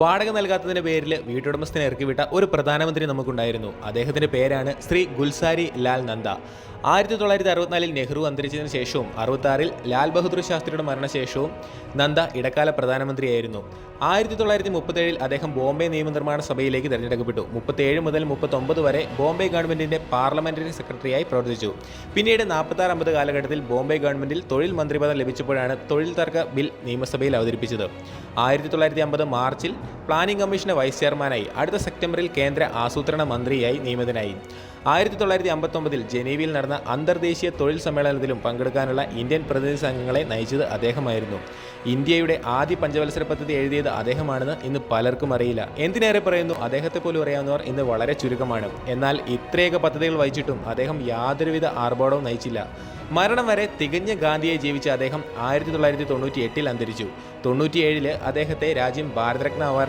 വാടക നൽകാത്തതിന്റെ പേരിൽ വീട്ടുടമസ്ഥനെ ഇറക്കിവിട്ട ഒരു പ്രധാനമന്ത്രി നമുക്കുണ്ടായിരുന്നു. അദ്ദേഹത്തിന്റെ പേരാണ് ശ്രീ ഗുൽസാരി ലാൽ നന്ദ. 1964 നെഹ്റു അന്തരിച്ചതിന് ശേഷവും 66 ലാൽ ബഹദൂർ ശാസ്ത്രിയുടെ മരണശേഷവും നന്ദ ഇടക്കാല പ്രധാനമന്ത്രിയായിരുന്നു. 1937 അദ്ദേഹം ബോംബെ നിയമനിർമ്മാണ സഭയിലേക്ക് തിരഞ്ഞെടുക്കപ്പെട്ടു. 37 മുതൽ 39 വരെ ബോംബെ ഗവൺമെന്റിന്റെ പാർലമെന്ററി സെക്രട്ടറിയായി പ്രവർത്തിച്ചു. പിന്നീട് 46-50 കാലഘട്ടത്തിൽ ബോംബെ ഗവൺമെന്റിൽ തൊഴിൽ മന്ത്രിപദം ലഭിച്ചപ്പോഴാണ് തൊഴിൽ തർക്ക ബിൽ നിയമസഭയിൽ അവതരിപ്പിച്ചത്. 1950 മാർച്ചിൽ പ്ലാനിംഗ് കമ്മീഷന്റെ വൈസ് ചെയർമാനായി, അടുത്ത സെപ്റ്റംബറിൽ കേന്ദ്ര ആസൂത്രണ മന്ത്രിയായി നിയമിതനായി. 1959 ജനീവയിൽ നടന്ന അന്തർദേശീയ തൊഴിൽ സമ്മേളനത്തിലും പങ്കെടുക്കാനുള്ള ഇന്ത്യൻ പ്രതിനിധി സംഘങ്ങളെ നയിച്ചത് അദ്ദേഹമായിരുന്നു. ഇന്ത്യയുടെ ആദ്യ പഞ്ചവത്സര പദ്ധതി എഴുതിയത് അദ്ദേഹമാണെന്ന് ഇന്ന് പലർക്കും അറിയില്ല. എന്തിനേറെ പറയുന്നു, അദ്ദേഹത്തെ പോലും അറിയാവുന്നവർ ഇന്ന് വളരെ ചുരുക്കമാണ്. എന്നാൽ ഇത്രയൊക്കെ പദ്ധതികൾ വഹിച്ചിട്ടും അദ്ദേഹം യാതൊരുവിധ ആർഭാടവും നയിച്ചില്ല. മരണം വരെ തികഞ്ഞ ഗാന്ധിയെ ജീവിച്ച അദ്ദേഹം 1998 അന്തരിച്ചു. 97 അദ്ദേഹത്തെ രാജ്യം ഭാരതരത്ന അവാർഡ്